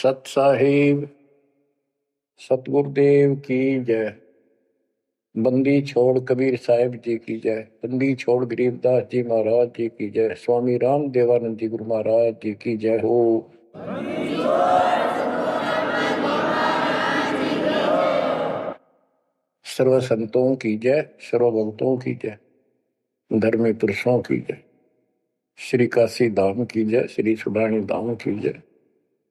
सत साहिब सतगुरुदेव की जय। बंदी छोड़ कबीर साहिब जी की जय। बंदी छोड़ गरीबदास जी महाराज जी की जय। स्वामी राम देवानंद जी गुरु महाराज जी की जय हो। सर्व संतों की जय, सर्व भक्तों की जय, धर्मी पुरुषों की जय। श्री काशी धाम की जय, श्री सुडानी धाम की जय,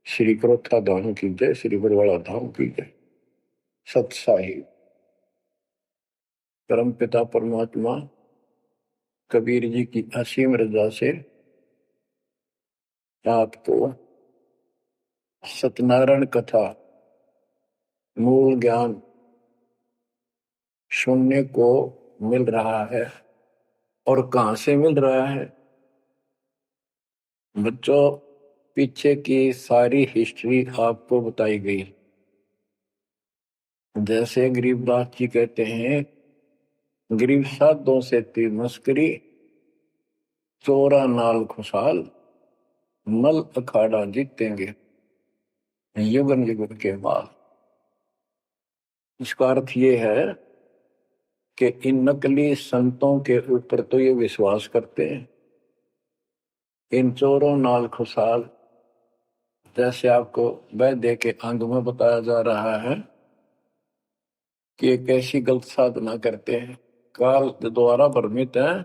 श्री क्रोथा धाम की जय, श्री बरवाड़ा धाम की जय। सत साहिब परम पिता परमात्मा कबीर जी की असीम रजा से आपको सत्यनारायण कथा मूल ज्ञान सुनने को मिल रहा है। और कहां से मिल रहा है बच्चों? पीछे की सारी हिस्ट्री आपको बताई गई। जैसे गरीबदास जी कहते हैं, गरीब साधों से तीर मस्करी, चोरा नाल खुशहाल, मल अखाड़ा जीतेंगे युगन युगन के बाद। इसका अर्थ ये है कि इन नकली संतों के ऊपर तो ये विश्वास करते हैं, इन चोरों नाल खुशहाल, जैसे आपको वैद्य के अंग में बताया जा रहा है कि एक ऐसी गलत साधना करते हैं, काल द्वारा भ्रमित है।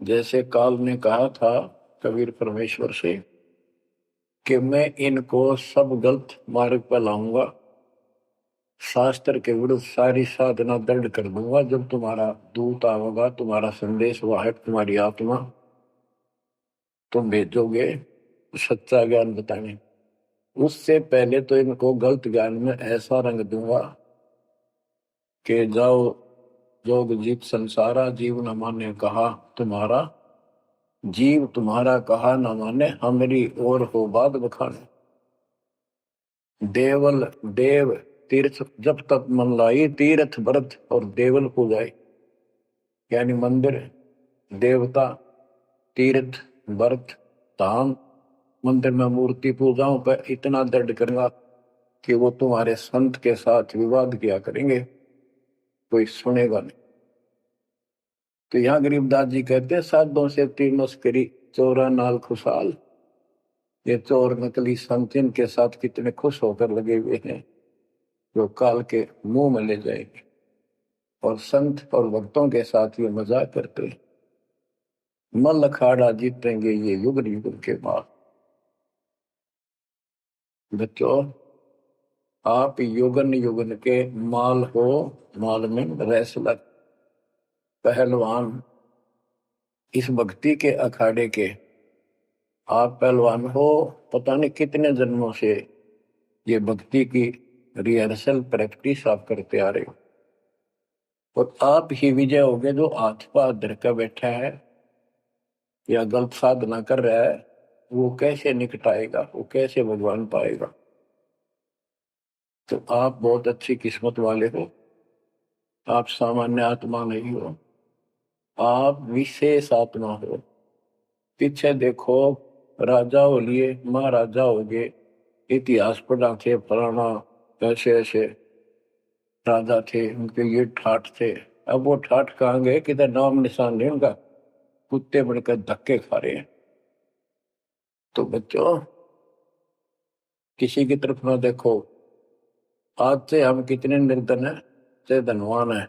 जैसे काल ने कहा था कबीर परमेश्वर से कि मैं इनको सब गलत मार्ग पर लाऊंगा, शास्त्र के विरुद्ध सारी साधना दृढ़ कर दूंगा। जब तुम्हारा दूत आएगा, तुम्हारा संदेश वाहक, तुम्हारी आत्मा, तुम भेजोगे सच्चा ज्ञान बताने, उससे पहले तो इनको गलत ज्ञान में ऐसा रंग दूंगा कि जाओ जोग जीत संसारा, जीव न माने कहा तुम्हारा, जीव तुम्हारा कहा न माने, हमारी ओर हो बात बखाने। देवल देव तीर्थ जब तक मन लाई, तीर्थ व्रत और देवल पूजाई। यानी मंदिर, देवता, तीर्थ, व्रत, धाम, मंदिर में मूर्ति पूजाओं पर इतना दृढ़ करूंगा कि वो तुम्हारे संत के साथ विवाद किया करेंगे, कोई सुनेगा नहीं। तो यहाँ गरीबदास जी कहते हैं, साधों से तीर मस्करी, चोरा नाल खुशहाल। ये चोर नकली संत इनके साथ कितने खुश होकर लगे हुए हैं, जो काल के मुंह में ले जाएंगे। और संत और भक्तों के साथ ये मजाक करते हैं। मल अखाड़ा जीतेंगे ये युग युग के बाद। बच्चों, आप युगन युगन के माल हो, माल में रेसलर, पहलवान, इस भक्ति के अखाड़े के आप पहलवान हो। पता नहीं कितने जन्मों से ये भक्ति की रिहर्सल प्रैक्टिस आप करते आ रहे हो, और आप ही विजय होगे। जो हाथ पा धर कर बैठा है या गलत साधना कर रहा है, वो कैसे निकटाएगा, वो कैसे भगवान पाएगा? तो आप बहुत अच्छी किस्मत वाले हो। आप सामान्य आत्मा नहीं हो, आप विशेष आत्मा हो। पीछे देखो, राजा हो लिए, महाराजा हो गए, इतिहास पढ़ा थे, फलाना ऐसे ऐसे राजा थे, उनके ये ठाठ थे। अब वो ठाठ कहाँ गए? किधर नाम निशान नहीं उनका, कुत्ते बनकर धक्के खा रहे हैं। तो बच्चों, किसी की तरफ ना देखो। आज से हम कितने निर्धन है, से धनवान है।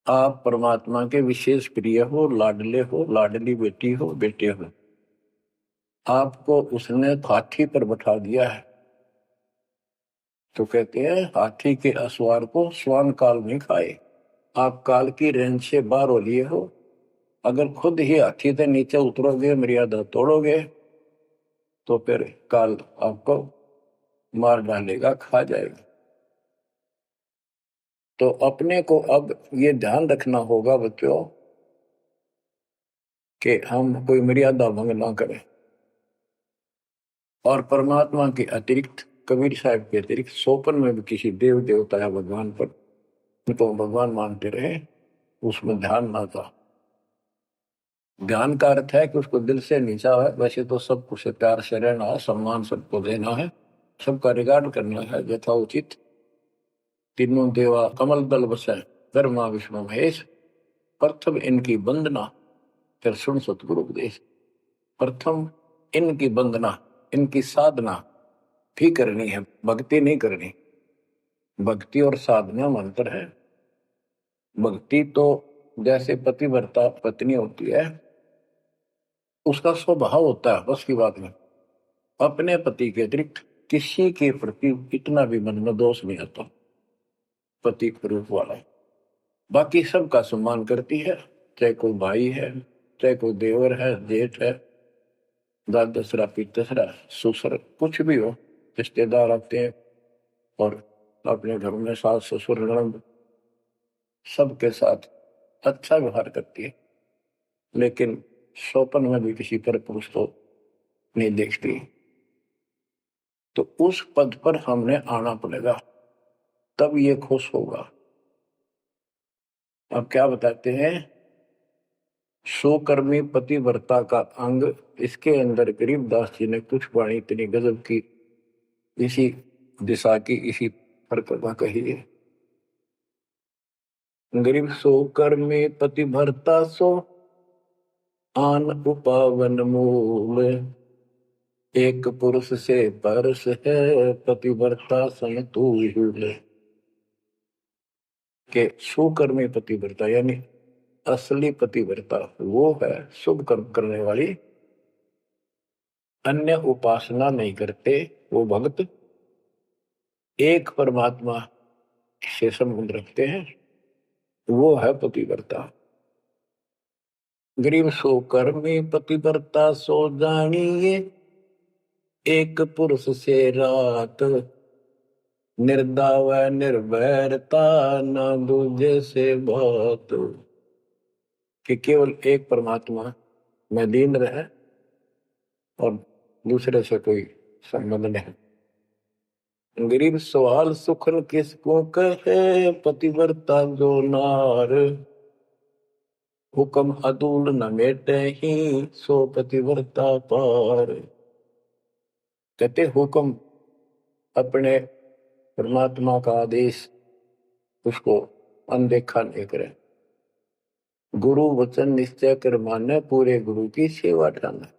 आप परमात्मा के विशेष प्रिय हो, लाडले हो, लाडली बेटी हो, बेटे हो। आपको उसने हाथी पर बैठा दिया है। तो कहते हैं, हाथी के असवार को स्वान काल नहीं खाए। आप काल की रेंज से बाहर हो लिए हो। अगर खुद ही हाथी से नीचे उतरोगे, मर्यादा तोड़ोगे, तो फिर काल आपको मार डालेगा, खा जाएगा। तो अपने को अब ये ध्यान रखना होगा बच्चों कि हम कोई मर्यादा भंग ना करें। और परमात्मा के अतिरिक्त, कबीर साहब के अतिरिक्त सोपन में भी किसी देव देवता या भगवान पर तो भगवान मानते रहे, उसमें ध्यान ना था। ध्यान का अर्थ है कि उसको दिल से नीचा है। वैसे तो सब कुछ प्यार से रहना है, सम्मान सबको देना है, सबका रिगार्ड करना है यथाउचित। तीनों देवा कमल दल बसै, ब्रह्मा विष्णु महेश, प्रथम इनकी वंदना, फिर सुन सतगुरु उपदेश। प्रथम इनकी वंदना, इनकी साधना भी करनी है, भक्ति नहीं करनी। भक्ति और साधना में अंतर है। भक्ति तो जैसे पतिव्रता पत्नी होती है, उसका स्वभाव होता है बस की बात में, अपने पति के अतिरिक्त किसी के प्रति इतना भी मन में दोष नहीं आता। पति रूप वाला है, बाकी सबका सम्मान करती है, चाहे कोई भाई है, चाहे कोई देवर है, जेठ है, दादसरा पितसरा ससुर कुछ भी हो, रिश्तेदार आते हैं और अपने घर में सास ससुर ननद सबके साथ अच्छा व्यवहार करती है, लेकिन स्वप्न में भी किसी पर पुरुष को नहीं देखती। तो उस पद पर हमने आना पड़ेगा, तब ये खुश होगा। अब क्या बताते हैं, स्वकर्मी पतिव्रता का अंग, इसके अंदर गरीबदास जी ने कुछ वाणी इतनी गजब की इसी दिशा की इसी प्रकरण कही है। गरीब स्वकर्मी पतिव्रता सो आन उपावन मूल, एक पुरुष से परस है पतिव्रता समतुल। के सुकर्मी पतिव्रता यानी असली पतिव्रता वो है शुभ कर्म करने वाली, अन्य उपासना नहीं करते वो भक्त, एक परमात्मा से संबंध रखते हैं, वो है पतिव्रता। गरीब सो कर्मी पतिव्रता सो जानिए, एक पुरुष से रात, निर्दाव निर्भरता न दूजे से बात। कि केवल एक परमात्मा में लीन रहे और दूसरे से कोई संबंध नहीं। गरीब सवाल सुखन किसको कहे, पतिव्रता जो नार, हुक्म अदूल न मेटे ही सो पतिव्रता पार। कहते हुक्म अपने परमात्मा का आदेश उसको अनदेखा नहीं करे, गुरु वचन निश्चय कर माने, पूरे गुरु की सेवा ठाना।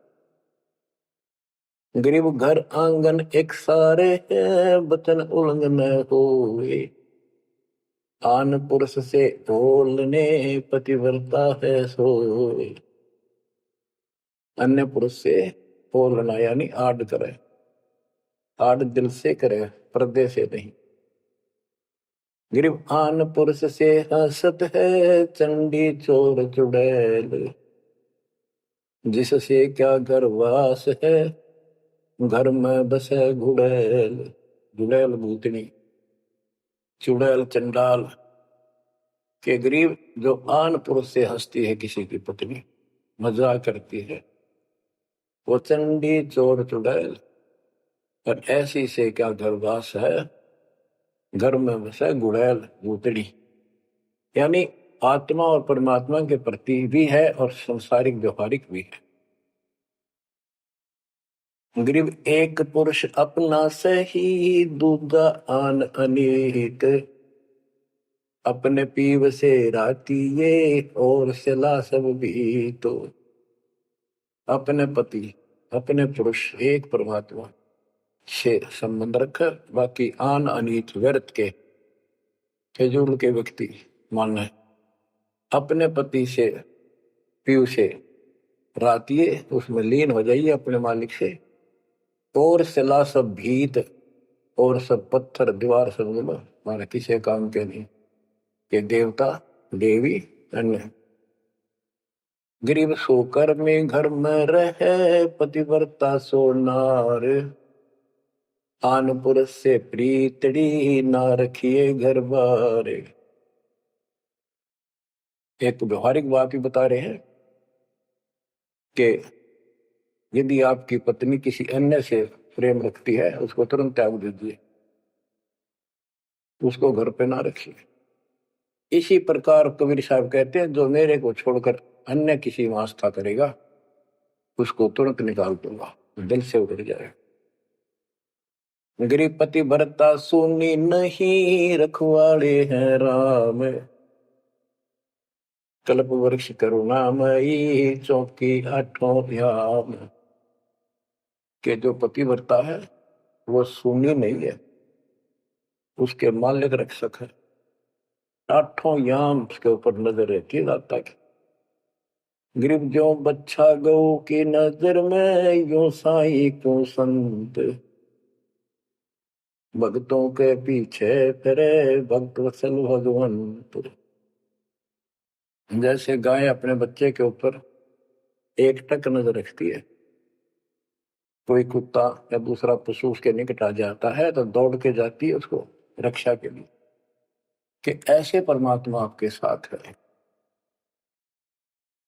गरीब घर आंगन एक सारे है, वचन उल्लंघन होए, आन पुरुष से बोलने पतिव्रता है सोए। अन्य पुरुष से बोलना यानी आड़ करे, आड़ दिल से करे, पर्दे से नहीं। गरीब आन पुरुष से हंसत है, चंडी चोर चुड़ैल, जिससे क्या गर्वास है, घर में बसे गुड़ैल। गुड़ैल भूतनी, चुड़ैल चंडाल। के गरीब जो आन पुरुष से हंसती है, किसी की पत्नी मजाक करती है, वो चंडी चोर चुड़ैल, और ऐसी से क्या गर्वास है, घर में बसे गुड़ैल भूतनी। यानी आत्मा और परमात्मा के प्रति भी है और संसारिक व्यवहारिक भी है। गरीब एक पुरुष अपना सही, दूजा आन अनेक, अपने पीव से राती ये और सिला सब भी। तो अपने पति अपने पुरुष एक परमात्मा से संबंध रखकर, बाकी आन अनीत व्यर्थ के फिजूल के व्यक्ति मानना, अपने पति से पीव से रातिए उसमें लीन हो जाइए अपने मालिक से, और सिला सब भीत, और सब पत्थर दीवार सब माना किसी काम के नहीं, के देवता देवी अन्य। गरीब सोकर में घर में रहे, पतिव्रता सो नार, आन पुरुष से प्रीतड़ी ना रखिए घर बार। एक व्यवहारिक बात भी बता रहे हैं कि यदि आपकी पत्नी किसी अन्य से प्रेम रखती है, उसको तुरंत त्याग दीजिए, उसको घर पे ना रखिए। इसी प्रकार कबीर साहब कहते हैं, जो मेरे को छोड़कर अन्य किसी में आस्था करेगा, उसको तुरंत निकाल दूंगा, दिल से उतर जाएगा। गरीब पति भरता सुनी नहीं, रखवाले हैं राम। कल्प वृक्ष करुणामयी, चौकी आठों याम। के जो पति भरता है वो सुनी नहीं है, उसके मालिक रक्षक है। आठों याम उसके ऊपर नजर रहती है दाता की। गरीब जो बच्चा गौ की नजर में, यो साई को संत। भक्तों के पीछे फिरे, भक्त वत्सल भगवंत। जैसे गाय अपने बच्चे के ऊपर एक टक नजर रखती है, कोई कुत्ता या दूसरा पशु उसके निकट आ जाता है तो दौड़ के जाती है उसको रक्षा के लिए, कि ऐसे परमात्मा आपके साथ है।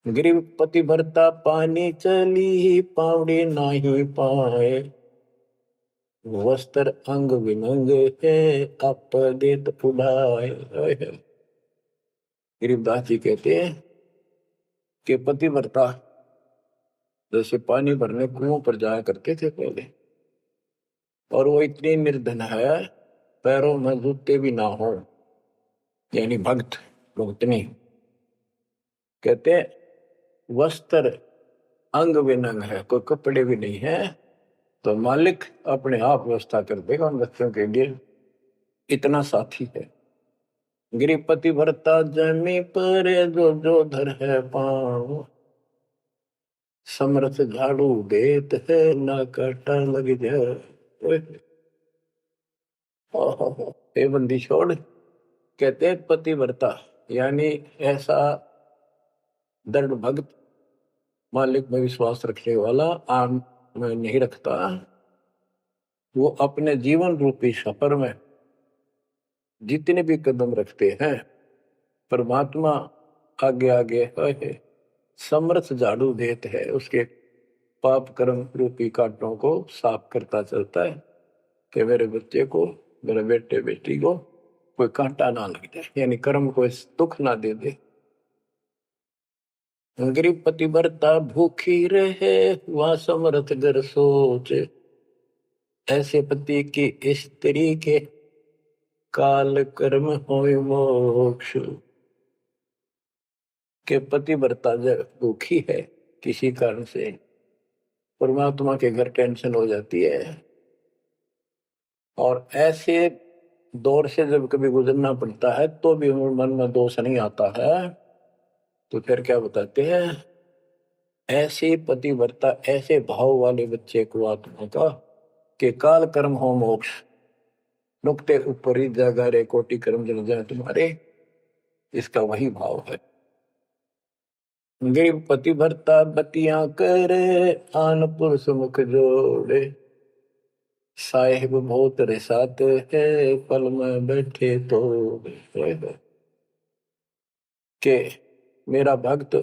गरीब पति भरता पानी चली, पावड़ी नाही पाए। वस्त्र अंग विनंग है, आप देत उड़ाए। गरीबदास जी कहते हैं कि पति भरता जैसे पानी भरने कुओं पर जाया करते थे पहले, और वो इतनी निर्धन है पैरों में जूते भी ना हो, यानी भक्त भक्तनी। कहते वस्त्र अंग विनंग है, कोई कपड़े भी नहीं है, तो मालिक अपने आप व्यवस्था कर देगा उन बच्चों के लिए, इतना साथी है। गिरिपति भरता जमी पर, जो जो धर है पाँव। समर्थ झाड़ू देत है, ना काटा लग जाए। हे बंदी छोड़, कहते हैं पतिव्रता यानी ऐसा दृढ़ भक्त, मालिक में विश्वास रखने वाला, आम में नहीं रखता। वो अपने जीवन रूपी सफर में जितने भी कदम रखते हैं, परमात्मा आगे आगे है, समर्थ झाड़ू देते है, उसके पाप कर्म रूपी कांटों को साफ करता चलता है, कि मेरे बच्चे को, मेरे बेटे बेटी को कोई कांटा ना लग जाए, यानी कर्म को दुख ना दे दे। गरीब पतिव्रता भूखी रहे, वह समर्थ घर सोच। ऐसे पति की स्त्री के, काल कर्म होय मोक्ष। के पतिव्रता जब दुखी है किसी कारण से, परमात्मा के घर टेंशन हो जाती है, और ऐसे दौर से जब कभी गुजरना पड़ता है तो भी मन में दोष नहीं आता है, तो फिर क्या बताते हैं, ऐसे पतिव्रता ऐसे भाव वाले बच्चे को आत्मा का, कि काल कर्म हो मोक्ष। नुक्ते ऊपर ही जागा रे, कोटि कर्म जल जाए तुम्हारे, इसका वही भाव है। गरीब पतिव्रता बतियां करे, आन पुरुष मुख जोड़े। साहेब बहुत रिसात है, पल में बैठे तो के मेरा भक्त,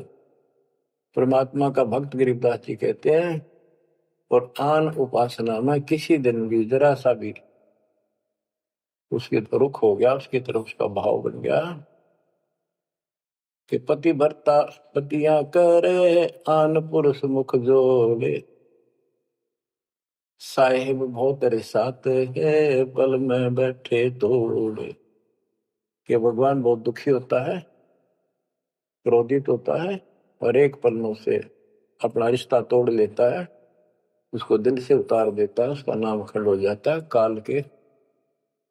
परमात्मा का भक्त गरीबदास जी कहते हैं, और आन उपासना में किसी दिन भी जरा सा भी उसके रुख हो गया, उसकी तरफ उसका भाव बन गया, कि पति भरता पतियां करे, आन पुरुष मुख जोड़े। साहेब बहुत रिसात है, पल में बैठे तोड़े। कि भगवान बहुत दुखी होता है, क्रोधित होता है, और एक पल में उसे अपना रिश्ता तोड़ लेता है, उसको दिल से उतार देता है, उसका नाम खंड हो जाता है, काल के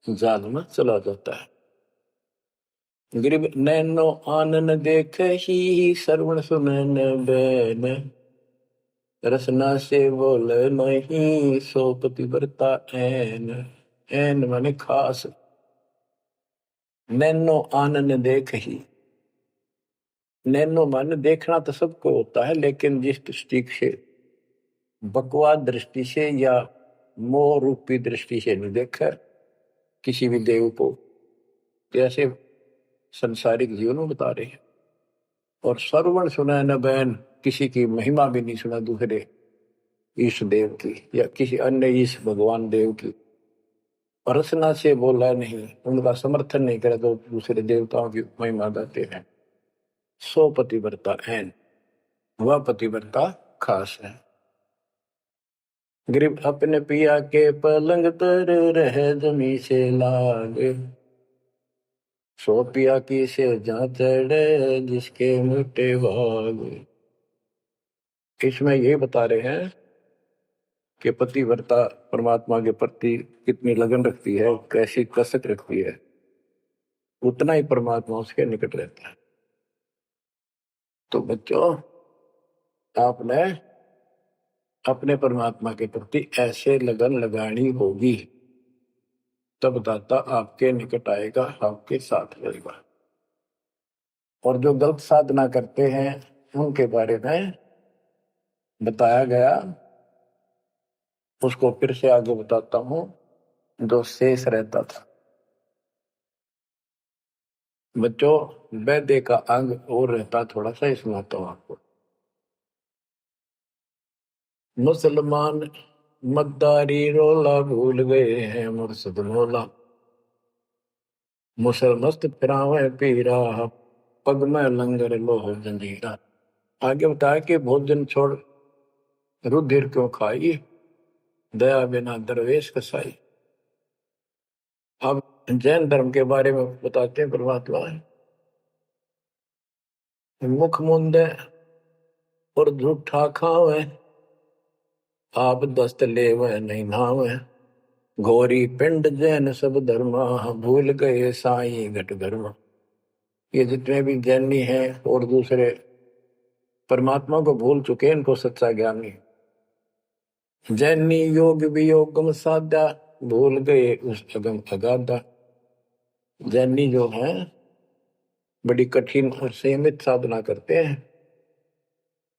जाल में चला जाता है। गरीब नैनो आनन देख ही, श्रवण सुनन बैन। रसना से बोल नहीं, सो पतिव्रता ऐन। ऐन माने खास। नैनो आनन देख ही, नैनो माने देखना तो सबको होता है, लेकिन जिस दृष्टि से, बकवाद दृष्टि से या मोह रूपी दृष्टि से नहीं देखा किसी भी देव को, जैसे संसारिक जीवन में बता रहे हैं। और श्रवण सुना न बैन, किसी की महिमा भी नहीं सुना दूसरे ईश देव की या किसी अन्य ईश भगवान देव की। रसना से बोला नहीं, उनका समर्थन नहीं करे तो दूसरे देवताओं की महिमा गाते हैं। सो पतिव्रता ऐन, वह पतिव्रता खास है। गरीब अपने पिया के पलंग तर रह जमी से लाग, सो पिया की से जा चढ़े जिसके मोटे भाग। इसमें ये बता रहे हैं कि पतिव्रता परमात्मा के प्रति कितनी लगन रखती है, कैसी कसक रखती है, उतना ही परमात्मा उसके निकट रहता है। तो बच्चों, आपने अपने परमात्मा के प्रति ऐसे लगन लगानी होगी, तब दाता आपके निकट आएगा, आपके साथ रहेगा। और जो गलत साधना करते हैं उनके बारे में बताया गया, उसको फिर से आगे बताता हूं। जो शेष रहता था बच्चों, वैद्य का अंग और रहता थोड़ा सा, इसमें आता हूं आपको। मुसलमान मद्दारी रोला भूल गए हैं मुर्शद मौला, मुसलमस्त फिरावे पीरा, पग में लंगर लोह जंजीरा। आगे बताया कि भोजन छोड़ रुधिर क्यों खाई, दया बिना दरवेश कसाई। अब जैन धर्म के बारे में बताते हैं परमात्मा। मुख मुंदे और झूठा खावे, आप दस्त लेवे नहीं नावे, घोरी पिंड जैन सब धर्मा, भूल गए साई घट धर्मा। ये जितने भी जैनी हैं और दूसरे परमात्मा को भूल चुके, इनको सच्चा ज्ञान नहीं। जैनी योग वियोगम साधा, भूल गए उस अगम अगाधा। जैनी जो है बड़ी कठिन और सीमित साधना करते हैं,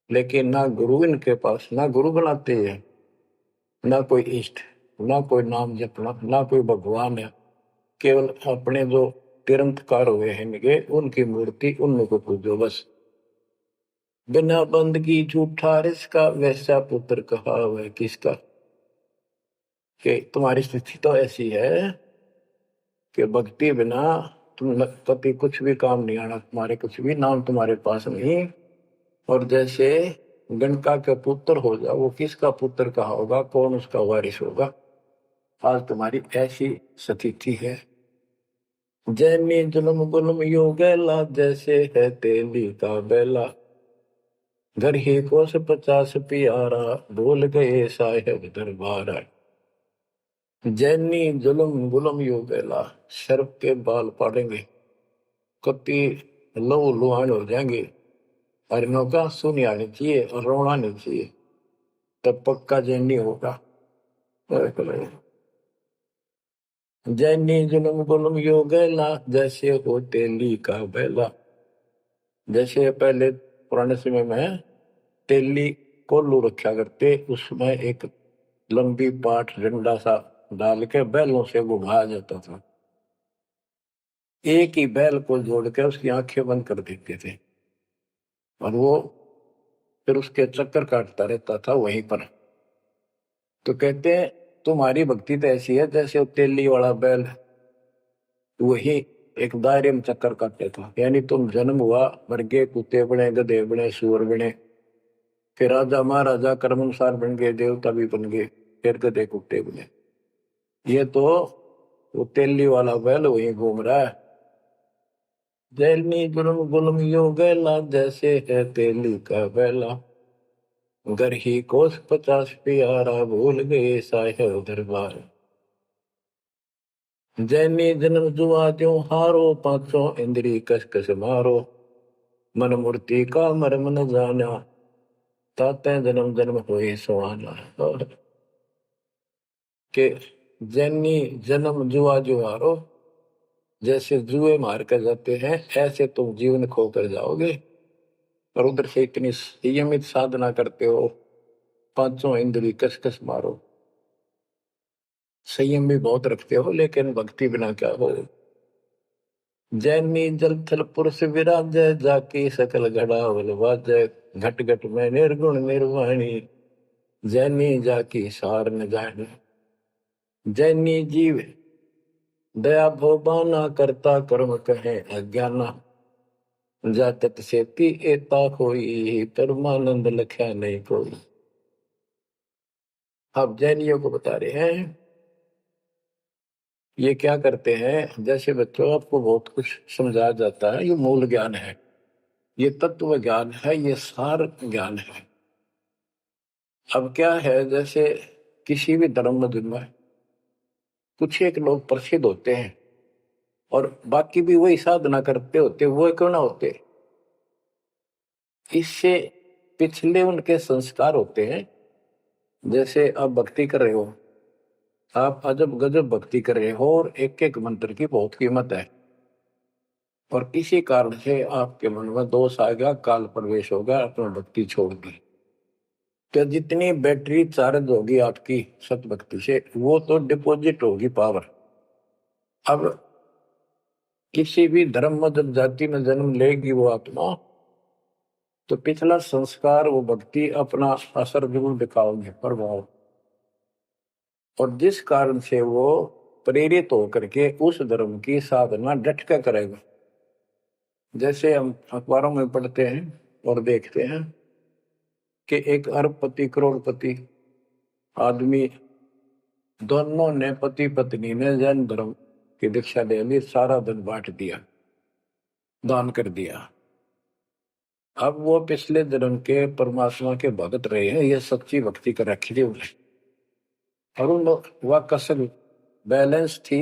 लेकिन ना गुरु इनके पास, ना गुरु बनाते हैं, ना कोई इष्ट, ना कोई नाम जपना, ना कोई भगवान है। केवल अपने जो तिरंतकार हुए हैं इनके, उनकी मूर्ति, उनको पूजो बस। बिना बंदगी झूठा रिसका, वैसा पुत्र कहा वह किसका। कि तुम्हारी स्थिति तो ऐसी है कि भक्ति बिना तुम कभी कुछ भी काम नहीं आना, तुम्हारे कुछ भी नाम तुम्हारे पास नहीं। और जैसे गणका का पुत्र हो जा, वो किसका पुत्र कहा होगा, कौन उसका वारिस होगा। आज तुम्हारी ऐसी स्थिति है। जैनी जुल्म गुल्म योगेला, जैसे है तेली का बेला, घर ही कोस 50 प्यारा, भूल गए साहेब दरबारा। जैनी जुल्म गुल्म योगेला, सर्प के बाल पाड़ेंगे, कति लहू लुहान हो जाएंगे, हरिणों का सुनी आनी चाहिए और रोना नहीं चाहिए, तब पक्का जैनी होगा। जैनी जुल्म गुल्म योगेला, जैसे हो तेली का बेला। जैसे पहले पुराने समय में तेली कोल्लू रखा करते, उसमें एक लंबी पाठ डंडा सा डाल के बैलों से घुमाया जाता था। एक ही बैल को जोड़ के उसकी आंखें बंद कर देते थे और वो फिर उसके चक्कर काटता रहता था वहीं पर। तो कहते हैं तुम्हारी भक्ति तो ऐसी है जैसे वो तेली वाला बैल वही एक दायरे में चक्कर काटते था। यानी तुम जन्म हुआ, मर गए, कुत्ते बने, गधे बने, सुअर बने, फिर राजा महाराजा कर्मानुसार बन गए, देवता भी बन गए, फिर गधे कुत्ते बने। ये तो वो तेली वाला बैल वही घूम रहा है। जैनी गुलम गुलम योगेला, जैसे है तेली का बैला, घर ही कोस 50 प्यारा, भूल गए साहेब दरबार। जैनी जन्म जुआ त्यों हारो, पांचों इंद्री कस कस मारो, मन मूर्ति का मर्म न जाना, ताते जन्म जन्म होए सुहाना। और के जैनी जन्म जुआ जुआरो, जैसे जुए मार कर जाते हैं ऐसे तुम जीवन खो कर जाओगे। और उधर से इतनी संयमित साधना करते हो, पांचों इंद्री कस कस मारो, संयम भी बहुत रखते हो, लेकिन भक्ति बिना क्या हो। जैनी जल थल पुरुष विराजय, जाकी सकल घड़ावल वाजय, घट घट में निर्गुण निर्वाणी, जैनी जाकी सार न जानी। जैनी जीव दया भोबाना, करता कर्म कहे अज्ञाना, जातक सेती एता कोई, परमानंद लख्या नहीं कोई। अब जैनियों को बता रहे हैं, ये क्या करते हैं, जैसे बच्चों आपको बहुत कुछ समझाया जाता है, ये मूल ज्ञान है, ये तत्व ज्ञान है, ये सार ज्ञान है। अब क्या है, जैसे किसी भी धर्म में कुछ एक लोग प्रसिद्ध होते हैं और बाकी भी वही साधना करते होते, वो क्यों ना होते, इससे पिछले उनके संस्कार होते हैं। जैसे आप भक्ति कर रहे हो, आप अजब गजब भक्ति कर रहे हो और एक एक मंत्र की बहुत कीमत है, और किसी कारण से आपके मन में दोष आ गया, काल प्रवेश होगा, अपनी भक्ति छोड़ दी, तो जितनी बैटरी चार्ज होगी आपकी सत भक्ति से, वो तो डिपॉजिट होगी पावर। अब किसी भी धर्म में जब जाति में जन्म लेगी वो आत्मा, तो पिछला संस्कार वो भक्ति अपना असर जरूर दिखाओगे, प्रभाव, और जिस कारण से वो प्रेरित होकर के उस धर्म की साधना डट कर करेगा। जैसे हम अखबारों में पढ़ते हैं और देखते हैं कि एक अरबपति करोड़पति आदमी, दोनों ने पति पत्नी ने जैन धर्म की दीक्षा ले ली, सारा धन बांट दिया, दान कर दिया। अब वो पिछले जन्म के परमात्मा के भगत रहे हैं, ये सच्ची भक्ति कर रखी थी उन्हें, और उन वह कसर बैलेंस थी,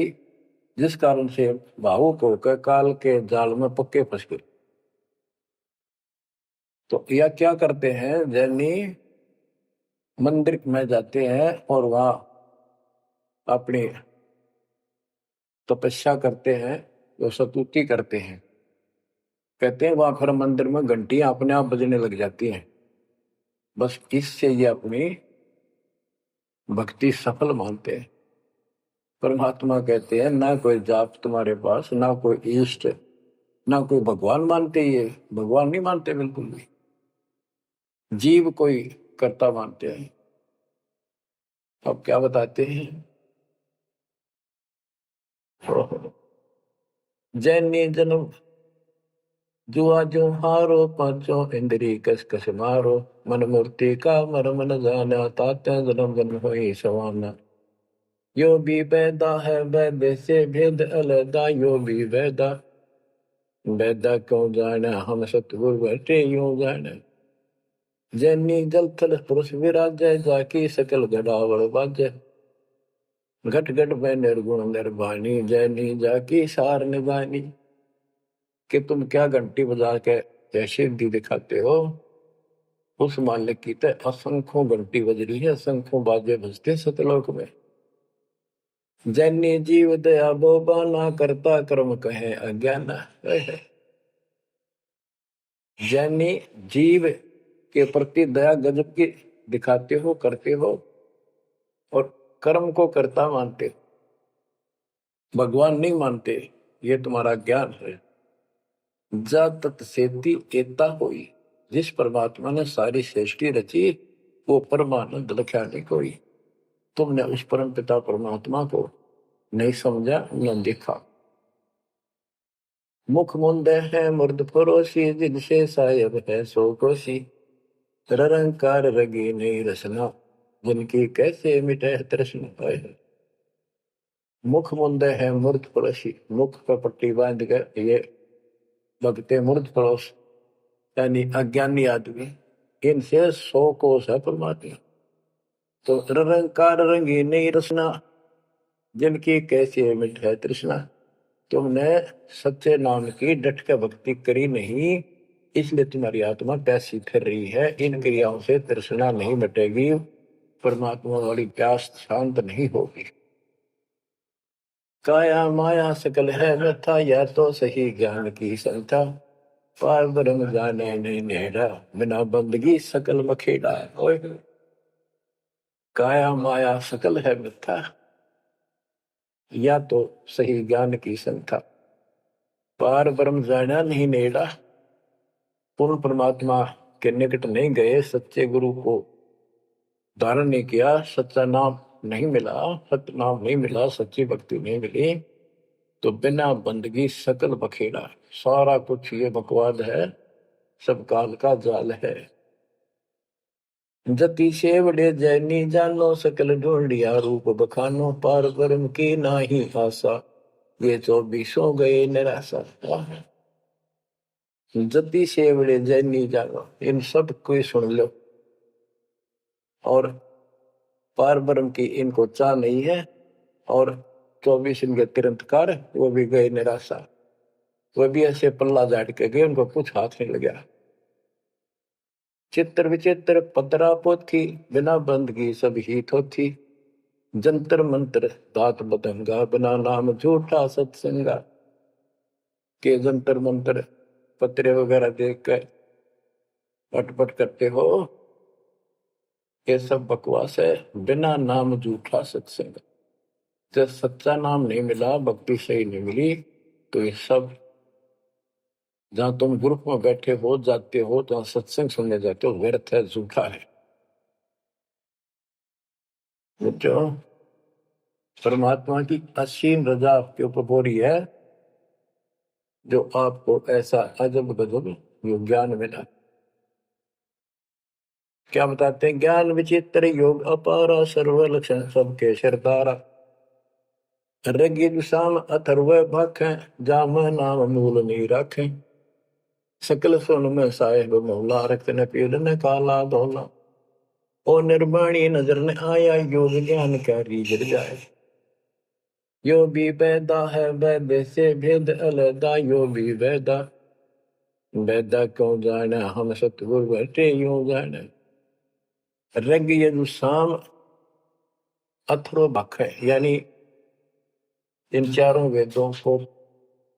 जिस कारण से भावुक होकर काल के जाल में पक्के फंस गए। तो यह क्या करते हैं, जैनी मंदिर में जाते हैं और वहां अपनी तपस्या करते हैं, वो स्तुति करते हैं, कहते हैं वहां फिर मंदिर में घंटियां अपने आप बजने लग जाती हैं, बस इससे ये अपनी भक्ति सफल मानते हैं। परमात्मा कहते हैं ना कोई जाप तुम्हारे पास, ना कोई इष्ट, ना कोई भगवान मानते, ये भगवान नहीं मानते बिल्कुल भी, जीव कोई कर्ता मानते हैं। अब क्या बताते हैं, जैनी जन्म जुआ जो हारो, पांचों इंद्री कस कस मारो, मन मूर्ति का मरम न जाना, ताते जन्म जन्म होई सवाना। यो भी वैदा है वैद्य से भेद अलगा, यो भी वैदा वैदा क्यों जाना, हम सतगुरु बैठे यूं जाना। जैनी जल थल पुरुष विराजय, जाकी सकल गड़ावड़ बाजय, घट घट में निर्गुण निर्वाणी, जैनी जाकी सार निभानी। कि तुम क्या घंटी बजा के जैसे दी दिखाते हो, उस मालिक की तो असंख्यों घंटी बज रही है, असंख्यों बाजे बजते सतलोक में। जैनी जीव दया बोबा, ना करता कर्म कहे अज्ञान। जैनी जीव के प्रति दया गजब की दिखाते हो, करते हो, और कर्म को कर्ता मानते हो, भगवान नहीं मानते, ये तुम्हारा ज्ञान है। जा तत्सेती एता होई, जिस परमात्मा ने सारी सृष्टि रची, वो परमानंद लख्या नहीं कोई। तुमने उस परम पिता परमात्मा को नहीं समझा, न देखा। मुख मुंदे है मुर्द फरोशी, जिनसे सायब है सो कोशी, निरंकार रगी नहीं रसना, जिनकी कैसे मिटे तृष्णा। मुख मुंदे है मूर्ध पड़ोसी, मुख पर पट्टी बांध कर ये भगते मूर्ध पड़ोस, यानी अज्ञानी आदमी, इनसे 100 कोस है परमात्मा। तो निरंकार रंगी नहीं रसना, जिनकी कैसी मिट है तृष्णा। तुमने सच्चे नाम की डट के भक्ति करी नहीं, इसलिए तुम्हारी आत्मा प्यासी फिर रही है, इन क्रियाओं से तृष्णा नहीं मिटेगी, परमात्मा वाली प्यास शांत नहीं होगी। काया माया सकल है व्यथा, या तो सही ज्ञान की संथा, पार ब्रह्म जाने नहीं नेड़ा, बिना बंदगी सकल मखेड़ा। ओए काया माया सकल है मिथ्या, या तो सही ज्ञान की संथा, पार ब्रह्म जाना नहीं नेड़ा, पूर्ण परमात्मा के निकट नहीं गए, सच्चे गुरु को धारण नहीं किया, सच्चा नाम नहीं मिला, सत्य नाम नहीं मिला, सच्ची भक्ति नहीं मिली, तो बिना बंदगी सकल बखेड़ा, सारा कुछ ये बकवाद है, सब काल का जाल है। जति सेवड़े जैनी जानो सकल ढूंढिया रूप बखानो पार ब्रह्म की नाही आशा ये 24 गए निराशा। जति सेवड़े जैनी जानो इन सब को सुन लो और पार ब्रह्म की इनको चाह नहीं है और 24 इनके तिरंतकार वो भी गए निराशा। वो भी ऐसे पल्ला झाड़ के गए उनको कुछ हाथ नहीं लगा। चित्र विचित्र पतरा पोथी बिना बंद की सब ही थोथी जंतर मंत्र दात बदंगा बिना नाम झूठा सत्संगा के जंतर मंत्र पत्रे वगैरह देख कर पटपट करते हो ये सब बकवास है। बिना नाम झूठा सत्संग जब सच्चा नाम नहीं मिला भक्ति सही नहीं मिली तो ये सब जहां तुम ग्रुप में बैठे हो जाते हो तो सत्संग सुनने जाते हो व्यर्थ है झूठा है। जो परमात्मा की असीम रजा आपके ऊपर हो रही है जो आपको ऐसा अजब गजब योग ज्ञान मिला। क्या बताते हैं ज्ञान विचित्र योग अपारा सर्व लक्षण सबके सरदारा ऋग शाम अथर्व भख जाम नाम मूल नहीं रखें सकल सुन में साहेब मौला रक्त न पीड़ न काला धोला ओ निर्वाणी नजर न आया योग ज्ञान का रीझ जाए यो भी वैदा है वैद से भेद अलदा यो भी वैदा वैदा क्यों जाना हम सतगुरु बैठे यूं जाने ऋग यजुसाम अथर्व भख है यानी इन चारों वेदों को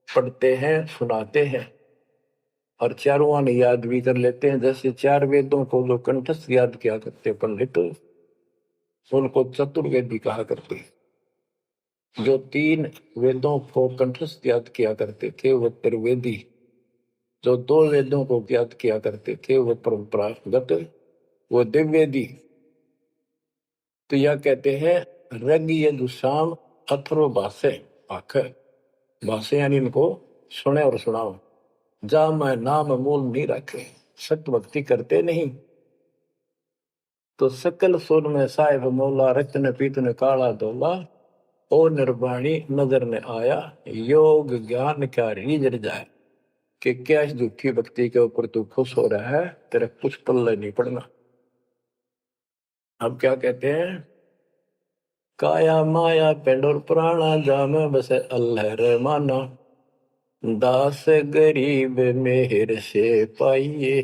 पढ़ते हैं सुनाते हैं और चारों आने याद भी कर लेते हैं। जैसे 4 वेदों को जो कंठस्थ याद किया करते पंडित उनको चतुर्वेदी कहा करते। जो 3 वेदों को कंठस्थ याद किया करते थे वो त्रिवेदी। जो 2 वेदों को याद किया करते थे वो परंपरागत वो दिव्यवेदी। तो यह कहते हैं ऋग यजुसाम अथर्व भाष्य भाष्य यानी इनको सुने और सुनाओ जा मैं नाम मूल नहीं रखे सत्य भक्ति करते नहीं तो सकल सुर में साहिब मौला रत्न पीतन काला धोला ओ निर्वाणी नजर ने आया योग ज्ञान क्या रीझ जाए कि क्या इस दुखी भक्ति के ऊपर तू खुश हो रहा है तेरा कुछ पल्ले नहीं पड़ना। अब क्या कहते हैं काया माया पेंडोर पुराना जाम बस अल्लाह रहमाना दास गरीब मेहर से पाइए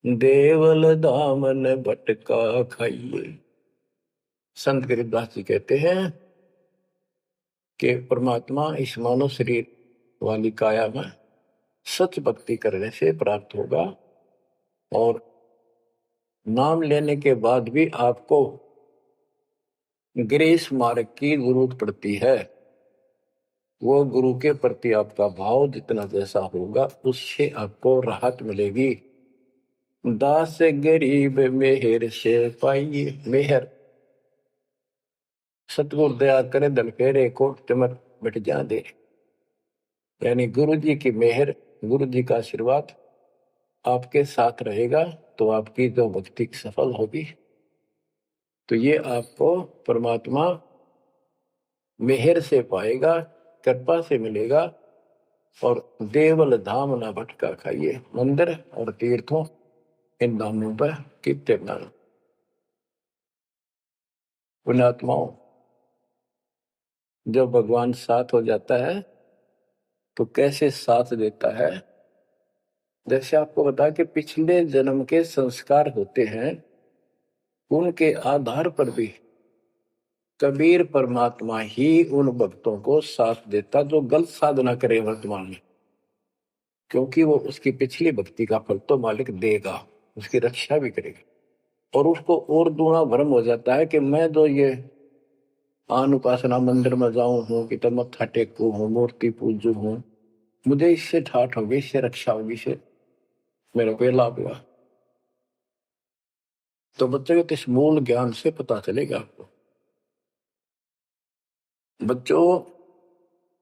देवल दामन भटका खाइए। संत गरीबदास जी कहते हैं कि परमात्मा इस मानव शरीर वाली काया में सच भक्ति करने से प्राप्त होगा और नाम लेने के बाद भी आपको ग्रेस मार्ग की जरूरत पड़ती है। वो गुरु के प्रति आपका भाव जितना जैसा होगा उससे आपको राहत मिलेगी। दास गरीब मेहर से पाइए मेहर सतगुरु दया करे दल फेरे कोट चमर मिट जा दे यानी गुरु जी की मेहर गुरु जी का आशीर्वाद आपके साथ रहेगा तो आपकी जो भक्ति सफल होगी। तो ये आपको परमात्मा मेहर से पाएगा कृपा से मिलेगा और देवल धाम ना भटका खाइए मंदिर और तीर्थों इन धामों पर कितने पुण्यात्माओं जब भगवान साथ हो जाता है तो कैसे साथ देता है। जैसे आपको बता कि पिछले जन्म के संस्कार होते हैं उनके आधार पर भी कबीर परमात्मा ही उन भक्तों को साथ देता जो गलत साधना करे वर्तमान में क्योंकि वो उसकी पिछली भक्ति का फल तो मालिक देगा उसकी रक्षा भी करेगा और उसको और दूना भ्रम हो जाता है कि मैं जो ये आन उपासना मंदिर में जाऊं हूं कि तब मत्था टेकू हूं मूर्ति पूजू हूं मुझे इससे ठाठ होगी इससे रक्षा होगी इससे मेरे को लाभ हुआ। तो बच्चों के इस मूल ज्ञान से पता चलेगा आपको। बच्चों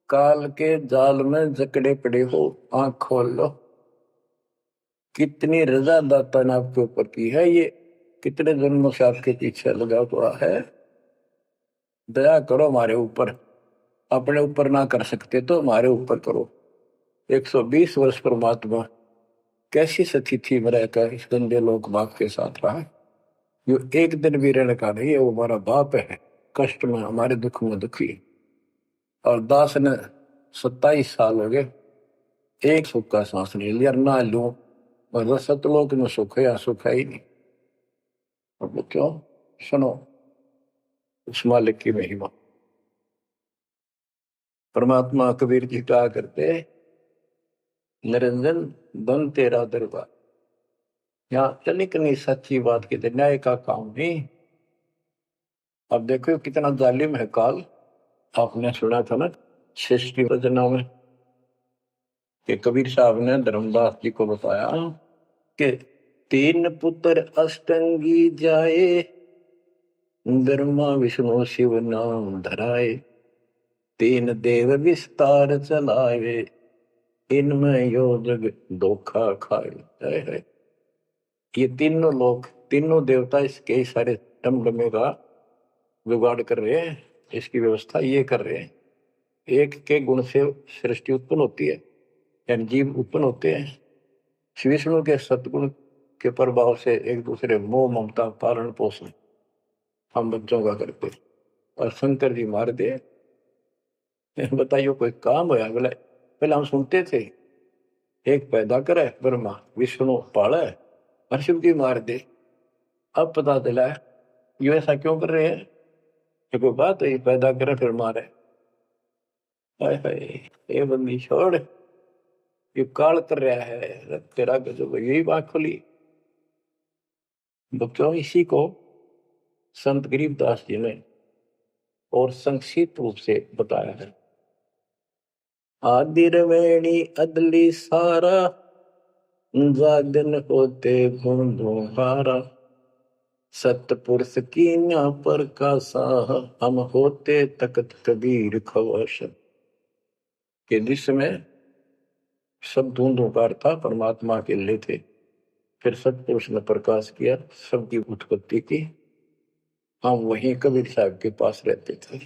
काल के जाल में जकड़े पड़े हो आंख खोल लो कितनी रजा दाता ने आपके ऊपर की है। ये कितने जन्मों से आपके पीछे लगा हुआ है, दया करो हमारे ऊपर। अपने ऊपर ना कर सकते तो हमारे ऊपर करो। 120 वर्ष परमात्मा कैसी स्थिति में रहकर इस गंदे लोक बाप के साथ रहा। जो एक दिन भी रहने का नहीं है, वो हमारा बाप है, कष्ट में हमारे दुख में दुखी। और दास ने 27 साल हो गए, एक सुख का सांस नहीं लिया, ना लूं। और सतलोक में सुख है या सुख है ही नहीं। अब क्यों? सुनो उस मालिक की महिमा। परमात्मा कबीर जी कहा करते, निरंजन धन तेरा दरबार। यहाँ तनिक नहीं सच्ची बात की न्याय का काम नहीं। अब देखो कितना जालिम है काल। आपने सुना था ना सृष्टि रचना में कि कबीर साहब ने धर्मदास जी को बताया कि 3 पुत्र अष्टंगी जाए, ब्रह्मा विष्णु शिव नाम धराए, 3 देव विस्तार चलाए, इनमें यो जग धोखा खाए। ये तीनों लोग, तीनों देवता इसके सारे टमटमे का जुगाड़ कर रहे हैं, इसकी व्यवस्था ये कर रहे हैं। एक के गुण से सृष्टि उत्पन्न होती है, यानी जीव उत्पन्न होते हैं। विष्णु के सतगुण के प्रभाव से एक दूसरे मोह ममता पालन पोषण हम बच्चों का करते। और शंकर जी मार दे, बताइए कोई काम होया? बोले पहले हम सुनते थे एक पैदा करे ब्रह्मा, विष्णु पाले और शिव जी मार दे। अब पता चला ये ऐसा क्यों कर रहे हैं? ये कोई बात है? पैदा करे फिर मारे। हाय हाय, ये बंदी छोड़, ये काल कर रहा है तेरा गजब। यही बात खुली बच्चों। इसी को संत गरीबदास जी ने और संक्षिप्त रूप से बताया है। आदि रवेणी अदली सारा, जागन होते बूंदों हारा, सतपुरुष की ना पर का साह, हम होते तकत कबीर खवश। के जिसमें सब धूंधुकार था परमात्मा के लिए थे, फिर सतपुरुष ने प्रकाश किया, सबकी उत्पत्ति की। हम वहीं कबीर साहब के पास रहते थे।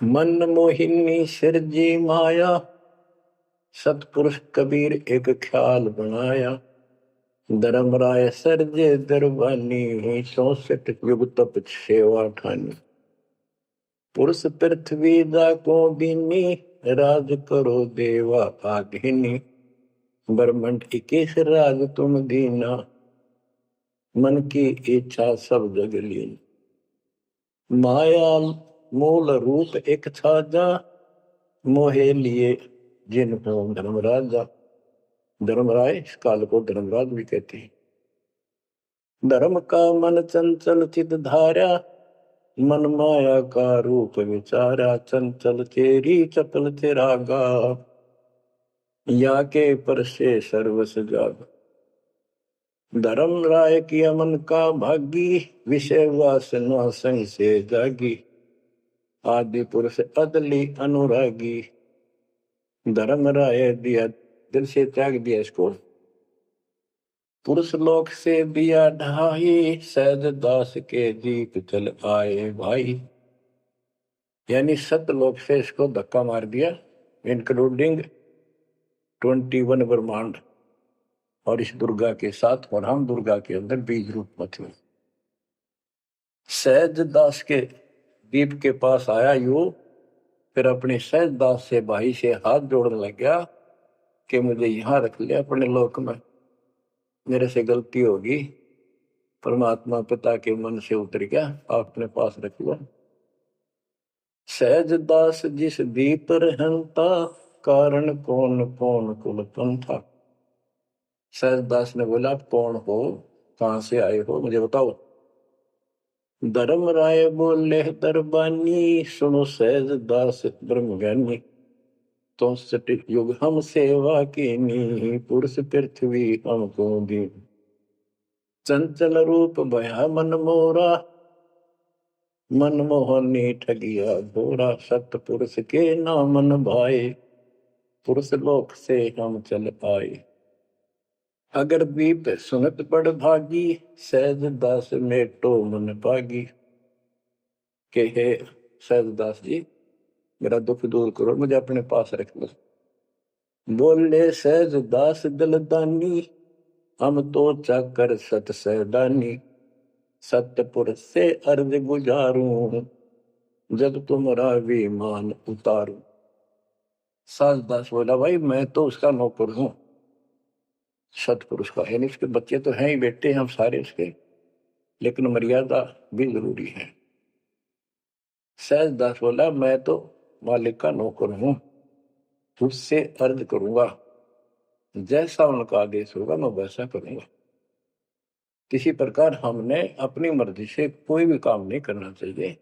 मन मोहिनी सिरजी माया, सतपुरुष कबीर एक ख्याल बनाया, धर्मराय सरजे दरबानी, 64 युग तप सेवा ठानी। पुरुष पृथ्वी दा को दीनी, राज करो देवा आधीनी, ब्रह्मंड 21 राज तुम दीना, मन की इच्छा सब जग लीन। माया मूल रूप एक छाजा, मोहे लिए जिन हो धर्मराजा। धर्मराय इस काल को धर्मराज भी कहते हैं। धर्म का मन चंचल चित धारा, मन माया का रूप विचारा, चंचल तेरी चपल तेरा गा, या के पर से सर्वस जाग। धर्म राय की अमन का भागी, विषय वासना संग से जागी, आदि पुरुष अदली अनुरागी। धर्म राय दिया दिल से त्याग दिया इसको, पुरुष लोक से दिया ढाई, सहज दास के दीप चल आए भाई। यानी सतलोक से इसको धक्का मार दिया, इंक्लूडिंग 21 ब्रह्मांड और इस दुर्गा के साथ। और हम दुर्गा के अंदर बीज रूप में थे। सहज दास के दीप के पास आया यू, फिर अपने सहज दास से भाई से हाथ जोड़ने लग गया कि मुझे यहां रख लिया अपने लोक में, मेरे से गलती होगी। परमात्मा पिता के मन से उतर गया, अपने पास रख लिया। सहज दास जिस दीप रहता, कारण कौन कौन कुल पंथा। सहज दास ने बोला आप कौन हो, कहां से आए हो, मुझे बताओ। धर्म राय बोले दरबानी, सुनो सहज दास ब्रह्म ज्ञानी। तो सटिक युग हम सेवा कीनी, पुरुष पृथ्वी हमको दी। चंचल रूप भया मन मोरा, मन मोहनी ठगिया घोरा। सतपुरुष के नाम भाए, पुरुष लोक से हम चल आए। अगर दीप सुनत पड़ भागी, सहज दास मेटो मन पागी। के हे सहज दास जी, मेरा दुख दूर करो, मुझे अपने पास रख लो। बोले सहज दास दलदानी, हम तो चाकर सत सहदानी। सतपुर से अर्ज गुजारूं, जब तुम्हारा विमान उतारूं। सहज दास बोला, भाई मैं तो उसका नौकर हूं, सतपुरुष का, यानी उसके बच्चे तो हैं ही, बेटे हम सारे उसके, लेकिन मर्यादा भी जरूरी है। सहज दास बोला, मैं तो मालिक का नौकर हूं, उससे अर्ज करूंगा, जैसा उनका आदेश होगा मैं वैसा करूंगा। किसी प्रकार हमने अपनी मर्जी से कोई भी काम नहीं करना चाहिए।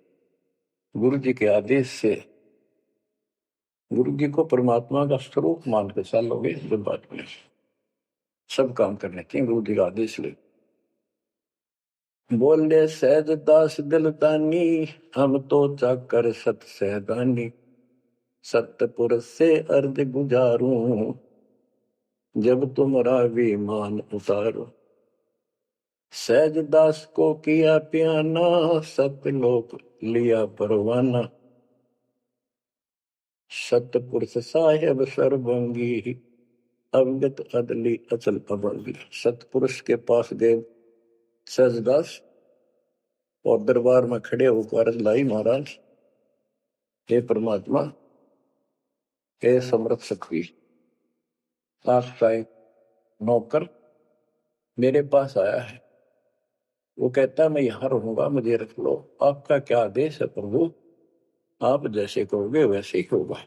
गुरु जी के आदेश से, गुरु जी को परमात्मा का स्वरूप मान के चलोगे जब बात में, सब काम करने चाहिए गुरु जी का आदेश ले। बोले सहज दास दिलदानी, हम तो चाकर सत सहदानी। सतपुर से अर्ज गुजारूं, जब तुम्हारा विमान उतारो। सहज दास को किया प्याना, सतलोक लिया परवाना। सतपुरुष साहेब सर्वंगी, अवगत अदली अचल अभंगी। सतपुरुष के पास गए सहजदास और दरबार में खड़े होकर अर्ज लाई, महाराज हे परमात्मा, हे समर्थ शक्ति, आपका एक नौकर मेरे पास आया है, वो कहता है मैं यहां रहूंगा, मुझे रख लो। आपका क्या आदेश है प्रभु, आप जैसे कहोगे वैसे ही होगा।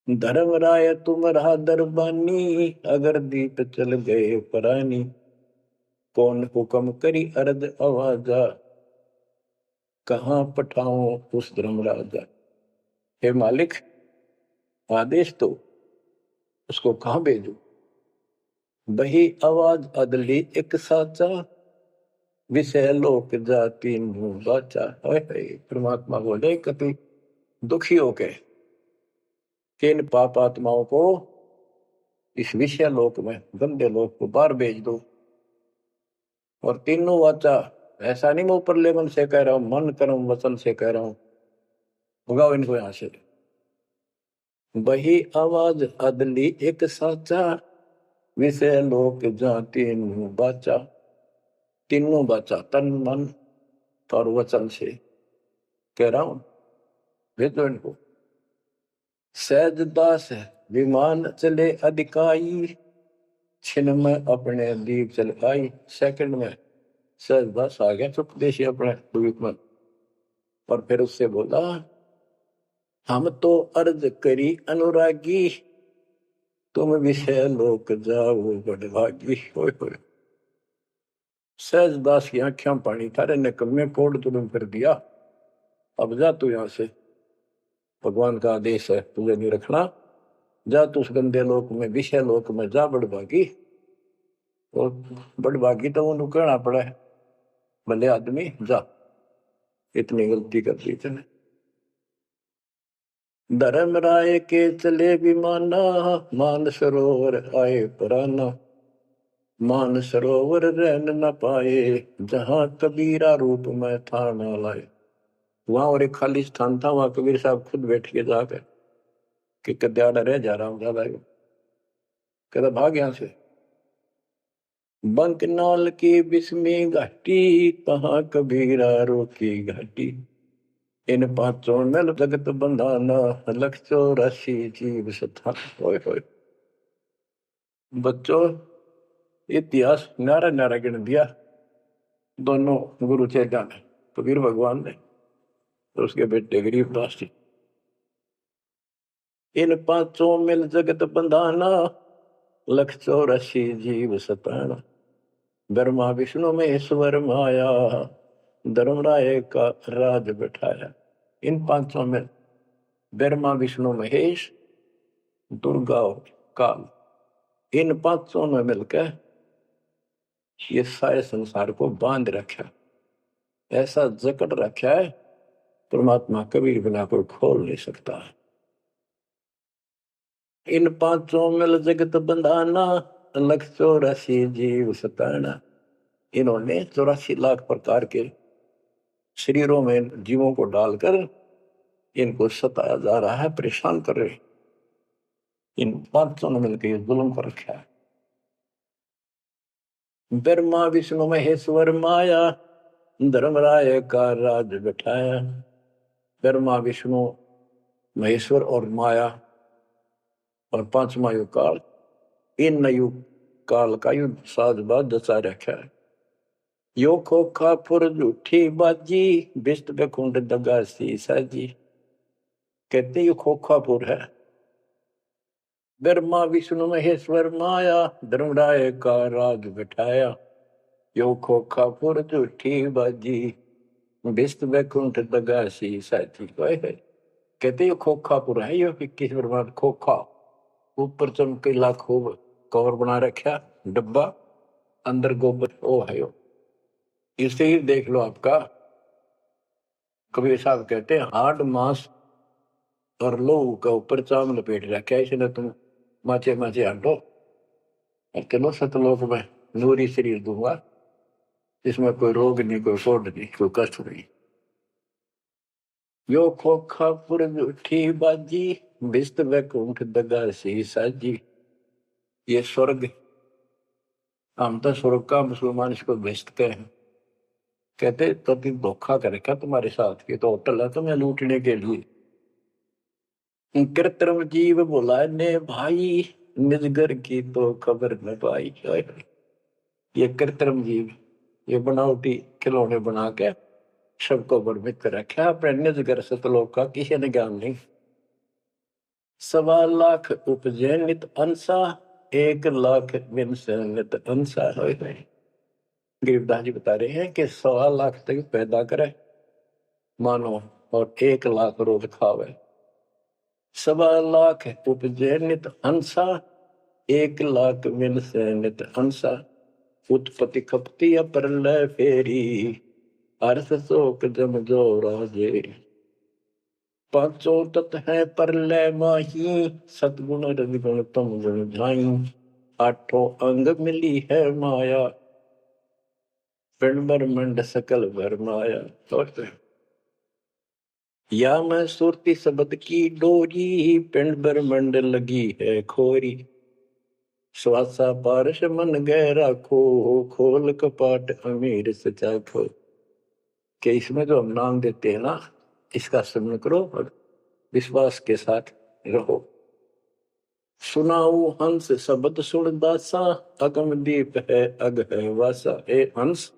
धर्मराय तुम्हारा दरबानी, अगर दीप चल गए परानी। कौन हुक्म करी अर्ज आवाजा, कहां पठाऊं उस धर्मराजा। हे मालिक, आदेश तो उसको कहां भेजू। बही आवाज अदली एक साचा, विषय लोक जाति मुंह बाचा। परमात्मा बोले, कभी दुखी होके कि इन पाप आत्माओं को इस विषय लोक में, गंदे लोक को बाहर भेज दो। और तीनों वाचा, ऐसा नहीं मैं ऊपर लेवल से कह रहा हूं, मन कर्म वचन से कह रहा हूं, भगाओ इनको यहां से। वही आवाज अदली एक साचा, विषय लोक जाति मुंह बाचा। तीनों बाचा, तन मन और वचन से कह रहा हूं, भेजो इनको। सहज दास विमान चले अधिकाई, छिन में अपने दीप चलकाई। सेकंड में सहज दास आ गया चुपदेशी अपने द्वीप में, और फिर उससे बोला, हम तो अर्ज करी अनुरागी, तुम विषय लोक जाओ बड़भागी। सहज दास की आंखें पानी था, रे निकम्मे कोड तुम कर दिया, अब जा तू यहां से, भगवान का आदेश है तुझे नहीं रखना, जा तू उस गंदे लोक में, विषय लोक में जा बड़भागी। और बड़भागी तो वो कहना पड़ा है, भले आदमी जा, इतनी गलती कर दी तूने। धर्मराय के चले विमाना, मान सरोवर आए पराना। मान सरोवर रहन न पाए, जहां कबीरा रूप में था न लाए। वहां और एक खाली स्थान था, वहां कबीर साहब खुद बैठ के जाकर कि कद्याड़ा रह जा रहा हूं ज्यादा, कहता भाग यहां से। बंकनाल की बिस्मी घाटी, कहाँ कबीरा रोकी घाटी। इन पांचों में जगत बंधाना, लख 84 जीव सथा। बच्चों, इतिहास नारा नारा गिन दिया दोनों गुरु चेला ने, कबीर भगवान ने तो उसके बेटे गरीबदास जी। इन पांचों मिल जगत बंधाना, लख 84 जीव सताना। ब्रह्मा विष्णु महेश्वर माया, धर्मराय का राज बैठाया। इन पांचों में ब्रह्मा विष्णु महेश, दुर्गा और काल, इन पांचों में मिलकर ये सारे संसार को बांध रखा, ऐसा जकड़ रखा है, परमात्मा कबीर बिना कोई खोल नहीं सकता। इन पांचों मिल जगत बंधाना, लख 84 जीव सताना। इन्होंने 84 लाख प्रकार के शरीरों में जीवों को डालकर इनको सताया जा रहा है, परेशान कर रहे। इन पांचों ने मिलकर जुल्म कर रखा है। ब्रह्मा विष्णु महेश्वर माया, धर्मराय का राज बिठाया। ब्रह्मा विष्णु महेश्वर और माया और पांचवा युग काल, इन युग काल का युद्ध साजबाज दसा रखा है। यो खोखा फुर झूठी बाजी, बिस्त बेकुंड दगा सी साजी। कहते यो खोखापुर है। ब्रह्मा विष्णु महेश्वर माया, धर्मराय का राज बिठाया। यो खोखापुर झूठी बाजी, बिस्त बेकुंठ दगा सी साजी। कहते यो खोखापुर है। यो 21 ब्रह्मांड खोखा, ऊपर चमकीला खूब कवर बना रखा डब्बा, अंदर गोबर ओ है। यो इसे ही देख लो। आपका कबीर साहब कहते हैं हाड मांस और लोहू का ऊपर चाम लपेट रखा है, इसने तुम माचे माचे हटो, चलो सतलोक में नूरी शरीर दूंगा, इसमें कोई रोग नहीं, कोई कोड नहीं, कोई कष्ट नहीं। यो खोखा पुर झूठी बाजी, बिस्त बैकुंठ दगा सी साजी। ये स्वर्ग, हम तो स्वर्ग का, मुसलमान इसको बेस्ट कहे। कहते तो धोखा करेगा तुम्हारे साथ, ये तो होटल है तुम्हें लूटने के लिए। कृत्रिम जीव बोला ने भाई, निजगर की तो खबर न पाई। ये कृत्रिम जीव, ये बनावटी खिलौने बना के सबको भ्रमित कर रखा, अपने निजगर सतलोक का किसी ने ज्ञान नहीं। 1.25 लाख उपजे नित अंसा, 1 लाख बिन से नित अंसा। गरीबदास जी बता रहे हैं कि 1.25 लाख तक पैदा करे मानो और 1 लाख रोज खावे। 1.25 लाख उपजे नित अंसा, 1 लाख बिन से नित अंसा। उत्पत्ति खपती अप्रलय फेरी, अर्थ शोक जम जो राजे। पांचों तत् है प्रलय माही, सतगुण रजगुण तम गुण झाई। 8 अंग मिली है माया, पिंड ब्रह्मंड सकल भरमाया। या मैं सुरती शब्द की डोरी, पिंड ब्रह्मंड लगी है खोरी। श्वासा पारस मन गहरा खो, खोल कपाट अमीर सचा खो। कि इसमें जो हम नाम देते हैं ना, इसका स्मरण करो और विश्वास के साथ रहो। सुनाऊ हंस शब्द सुन दासा, अगम दीप है अग है वासा। ए हंस,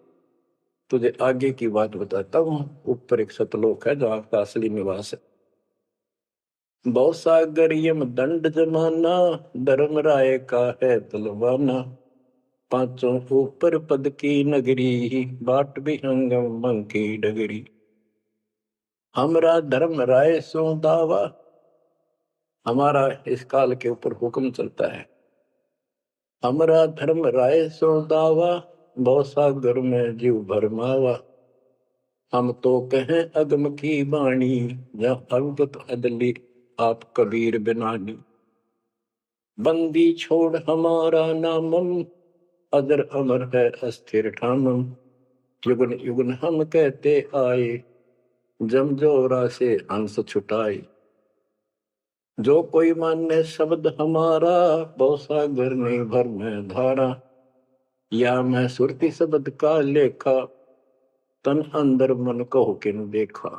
तुझे आगे की बात बताता हूँ। ऊपर एक सतलोक है जहाँ का असली निवास है। भवसागर यम दंड जमाना, धर्म राय का है तलवाना। पांचों ऊपर पद की नगरी, बाट विहंगम मन की डगरी। हमरा धर्म राय सो दावा, हमारा इस काल के ऊपर हुक्म चलता है। हमरा धर्म राय सो दावा, भवसागर में जीव भरमावा। हम तो कहें अगम की बाणी, जहाँ अवगत अदली आप कबीर बिनानी। बंदी छोड़ हमारा नामम, अदर अमर है अस्थिर ठामम। युगन युगन हम कहते आए, जम जोरा से हंस छुटाए। जो कोई माने शब्द हमारा, भवसागर नहीं भर में धारा। या मैं सुरती शब्द का लेखा, तन अंदर मन को किन देखा।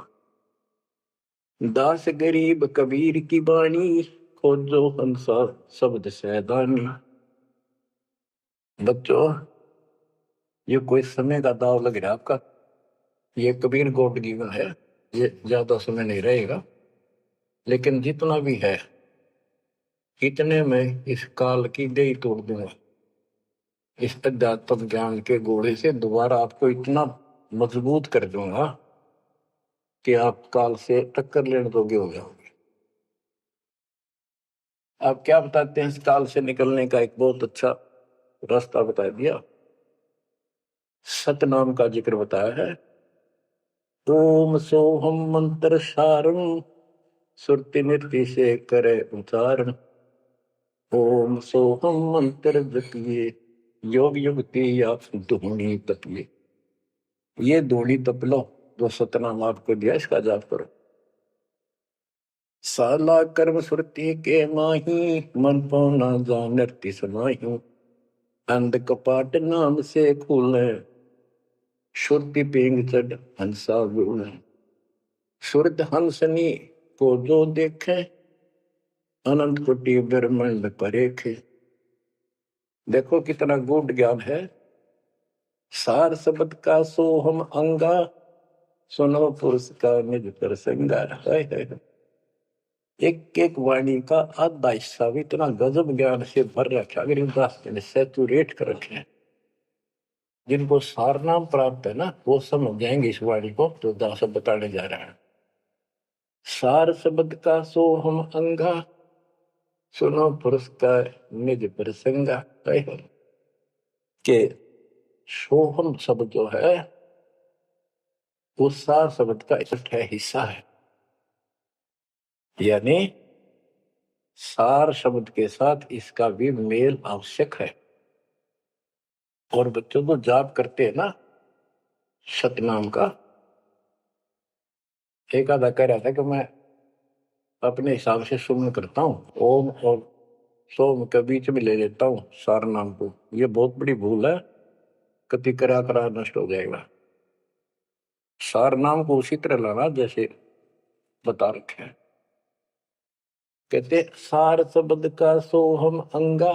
दास गरीब कबीर की बाणी, खोजो हंसा शब्द सैदानी। बच्चों, ये कोई समय का दाव लग रहा है आपका। ये कबीर गोट जीवन है, ये ज्यादा समय नहीं रहेगा, लेकिन जितना भी है इतने में इस काल की देही तोड़ दूंगा। इस अध्यात्म ज्ञान के घोड़े से दोबारा आपको इतना मजबूत कर दूंगा कि आप काल से टक्कर लेने योग्य हो जाओगे। आप क्या बताते हैं? इस काल से निकलने का एक बहुत अच्छा रास्ता बता दिया। सतनाम का जिक्र बताया है। ओम सोहम मंत्र सारम, सुरति नृत्य से करे उच्चारण। ओम सोहम मंत्र जपिए, योग युक्ति या धूनी तपिए। ये धूनी तप लो, जो सतनाम आपको दिया, इसका जाप करो। साला कर्म सुरती के माही, मन पौना जानती समाही। अंध कपाट नाम से खुले, शुद्धि पेंग चढ़ हंसा गुण। शुद्ध हंसनी को जो देखे, अनंत कोटि ब्रह्मांड परेखे। देखो कितना गूढ़ ज्ञान है। सार शब्द का सोहम अंगा, सुनो पुरुष का निज प्रसंगा। एक एक वाणी का आधा हिस्सा भी इतना गजब ज्ञान से भर रखा, गरीबदास ने सैचुरेट कर रखे हैं। जिनको सार नाम प्राप्त है ना, वो समझ जाएंगे इस वाणी को तो दास बताने जा रहा है। सार शब्द का सोहम अंगा, सुनो पुरुष का निज प्रसंगा। के सोहम शब्द जो है वो सार शब्द का इकट्ठा हिस्सा है। यानी सार शब्द के साथ इसका भी मेल आवश्यक है। और बच्चों को जाप करते हैं ना सतनाम का, एक आधा कह रहा था कि मैं अपने हिसाब से सुमन करता हूँ, ओम और सोम के बीच में ले लेता हूँ सार नाम को। ये बहुत बड़ी भूल है, कति करा करा नष्ट हो जाएगा। सार नाम को उसी तरह लाना जैसे बता रखे हैं। कहते सार शब्द का सोहम अंगा,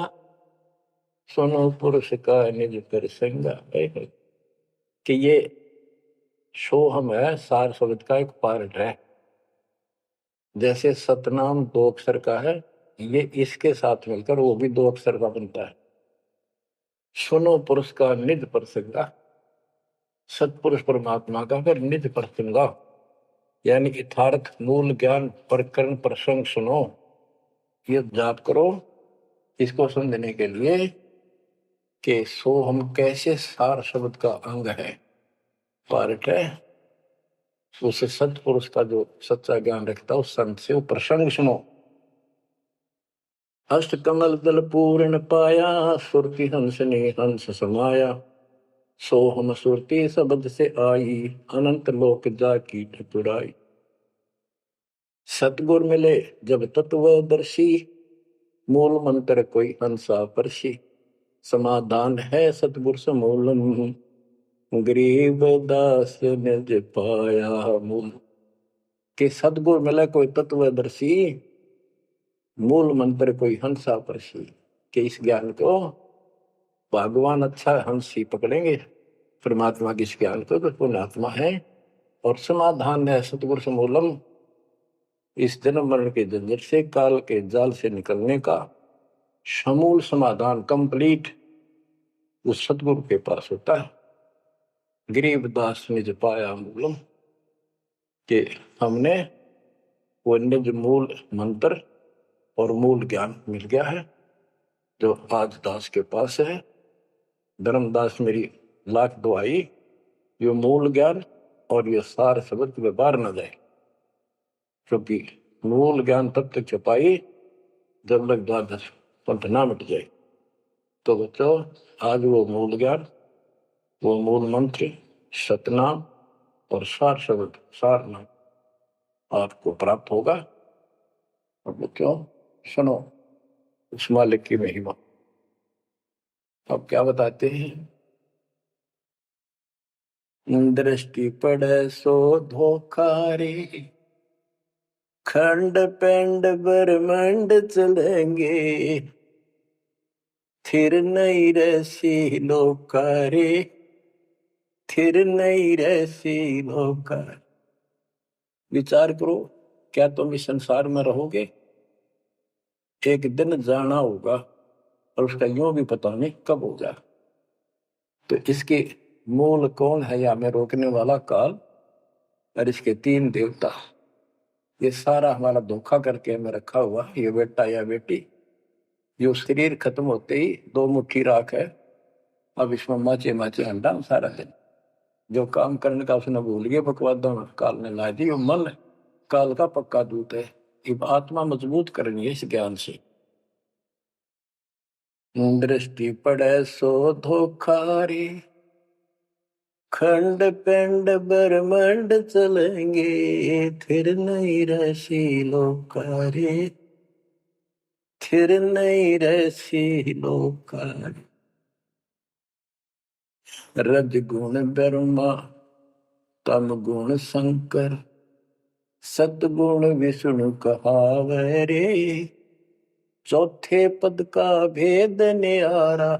सुनो पुरुष का निज प्रसंगा। कि ये सोहम है, सार शब्द का एक पार्ट है। जैसे सतनाम 2 अक्षर का है, ये इसके साथ मिलकर वो भी 2 अक्षर का बनता है। सुनो पुरुष का निज प्रसंगा, सतपुरुष परमात्मा का फिर निज प्रसंगा, यानी यथार्थ मूल ज्ञान प्रकरण प्रसंग सुनो। ये जाप करो इसको समझने के लिए कि सोहम कैसे सार शब्द का अंग है, पार्ट है। उसे सतपुरुष का जो सच्चा ज्ञान रखता है उस संत से वो प्रसंग सुनो। अष्ट कमल दल पूर्ण पाया, सुरति हंस ने हंस समाया। सोहम सुरति शब्द से आई, अनंत लोक जा की ठकुराई। सतगुर मिले जब तत्वदर्शी, मूल मंत्र कोई हंसा परसी। समाधान है सतगुर समूलम, गरीब दास निज पाया मूल। के सतगुर मिले कोई तत्वदर्शी, मूल मंत्र कोई हंसा परसी। के इस ज्ञान को भगवान अच्छा हंस ही पकड़ेंगे, परमात्मा के इस ज्ञान को तो पुण्यात्मा है। और समाधान है सतगुर समूलम, इस जन्म मरण के झंझट से, काल के जाल से निकलने का समूल समाधान कंप्लीट उस सतगुरु के पास होता है। गरीबदास निज पाया मूलम, कि हमने वो निज मूल मंत्र और मूल ज्ञान मिल गया है जो आज दास के पास है। धर्मदास मेरी लाख दुआई, ये मूल ज्ञान और ये सार शब्द में बाहर न जाए, क्योंकि मूल ज्ञान तब तक छपाई जब तक द्वादश पंथ ना मिट जाए। तो बच्चों आज वो मूल ज्ञान, वो मूल मंत्र सतनाम और सार शब्द सार नाम आपको प्राप्त होगा। और बच्चों सुनो उस मालिक की महिमा। अब क्या बताते हैं, दृष्टि पड़े सो धोखा रे, खंड पेंड ब्रह्मांड चलेंगे। थिर नहीं रहसी लोका रे, थिर नहीं रहसी लोका। विचार करो, क्या तुम इस संसार में रहोगे? एक दिन जाना होगा और उसका यूं भी पता नहीं कब होगा। तो इसके मूल कौन है या हमें रोकने वाला? काल और इसके 3 देवता। ये सारा हमारा धोखा करके हमें रखा हुआ, ये बेटा या बेटी, जो शरीर खत्म होते ही 2 मुट्ठी राख है, अब इसमें माचे माचे अंडा सारा दिन। जो काम करने का उसने भूल गया, बकवादों में काल ने ला दी। मन काल का पक्का दूत है। अब आत्मा मजबूत करनी है इस ज्ञान से। दृष्टि पड़े सो धोखा रे, खंड पिंड ब्रह्मंड चलेंगे, फिर नहीं रसी लोका रे, फिर नहीं रसी लोका रे। रज गुण ब्रह्मा, तम गुण शंकर, सतगुण विष्णु कहावे रे, चौथे पद का भेद न्यारा,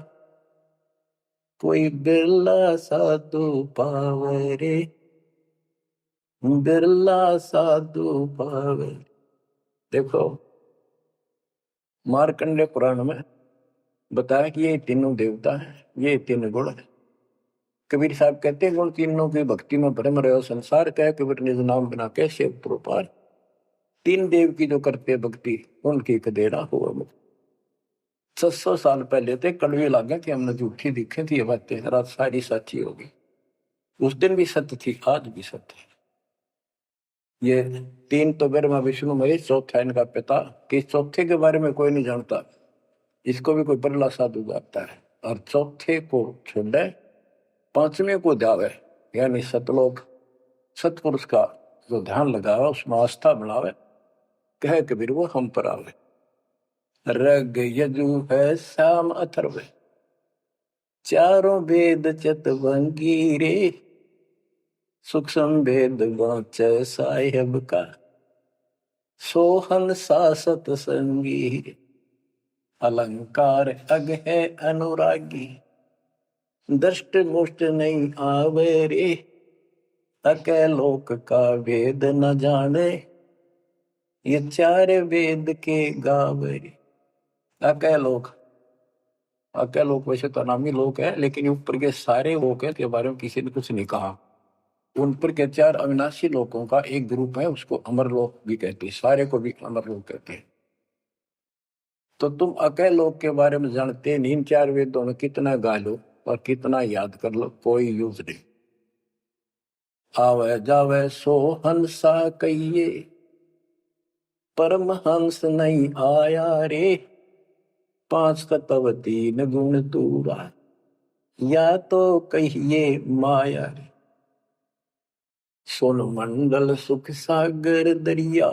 कोई बिरला साधु पावे रे, बिरला साधु पावे। देखो मार्कंडे पुराण में बताया कि ये तीनों देवता हैं, ये तीन गुण है। कबीर साहब कहते हैं गुण तीनों की भक्ति में भ्रम रहे संसार कह, कबीर निज नाम बिना कैसे प्रोपार। तीन देव की जो करते भक्ति, उनकी कदेरा हुआ मुक्त। 600 साल पहले थे कड़वे लागे कि हमने झूठी दिखे थी ये बातें, रात सारी सच्ची होगी। उस दिन भी सत्य थी, आज भी सत्य है। ये तीन तो ब्रह्मा विष्णु महेश, चौथा इनका पिता, कि चौथे के बारे में कोई नहीं जानता, इसको भी कोई बरला साधु जाता है। और चौथे को छोड़े, पांचवें को ध्यावे, यानी सतलोक सतपुरुष का जो ध्यान लगावे, उसमें आस्था बनावे, कहे कबीर वो हम पर आवे। रग यजु है श्याम अथर्व, चारों वेद चतुरंगी रे, सूक्ष्म वेद बाँचे साहेब का, सोहन सासत संगी, अलंकार अग है अनुरागी, दृष्ट मुष्ट नहीं आवे रे, अके लोक का वेद न जाने, ये चार वेद के गावे रे। अके लोक वैसे तो नामी लोक है, लेकिन ऊपर के सारे लोक है के बारे में किसी ने कुछ नहीं कहा। उन पर के चार अविनाशी लोकों का एक ग्रुप है, उसको अमर लोक भी कहते हैं, सारे को भी अमर लोक कहते हैं। तो तुम अके लोक के बारे में जानते नहीं, इन चार वेदों में कितना गा लो और कितना याद कर लो, कोई यूज नहीं। आवे जावे सो हंसा कहिए, परम हंस नहीं आया रे, 5 तत्व 3 गुण दूरा, या तो कहिए माया रे। सोन मंडल सुख सागर दरिया,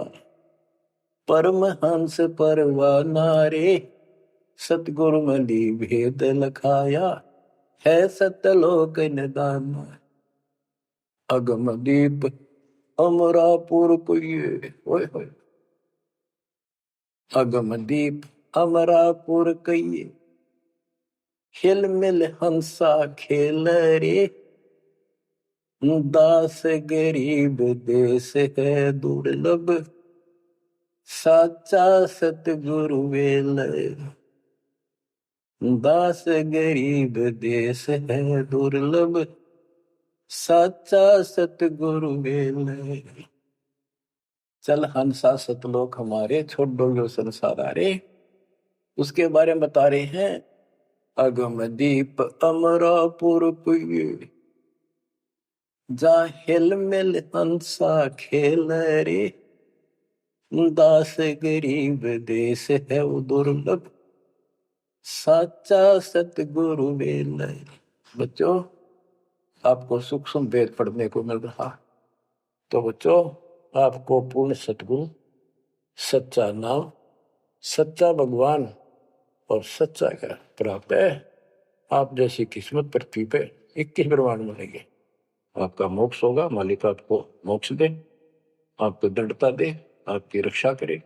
परम हंस परवाना रे, सतगुरु मली भेद लखाया, है सतलोक निदान। अगम दीप अमरापुर कुये, ओए होए, अगम दीप अमरापुर कहिए, हिल मिल हंसा खेल रे, दास गरीब देश है दुर्लभ, साचा सतगुरु वेल, दास गरीब देश है दुर्लभ, साचा सतगुरु वेल। चल हंसा सतलोक हमारे, छोड़ डोलो संसार आरे। उसके बारे में बता रहे हैं, अगम दीप अमरापुर कुये, जा हिल मिल हंसा खेल रे, दास गरीब देश है वो दुर्लभ, साचा सतगुरु वेल। बच्चों आपको सूक्ष्म वेद पढ़ने को मिल रहा, तो बच्चों आपको पूर्ण सतगुरु, सच्चा नाम, सच्चा भगवान और सच्चा का प्राप्त है। आप जैसी किस्मत पृथ्वी पे 21 ब्रह्मांड मिलेंगे, आपका मोक्ष होगा। मालिक आपको मोक्ष दे, आपको दंडता दे, आपकी रक्षा करे।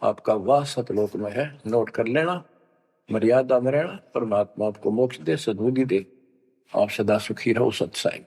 आपका वाह सतलोक में है, नोट कर लेना, मर्यादा में रहना। परमात्मा आपको मोक्ष दे, सद्बुद्धि दे, आप सदा सुखी रहो। सत्साई।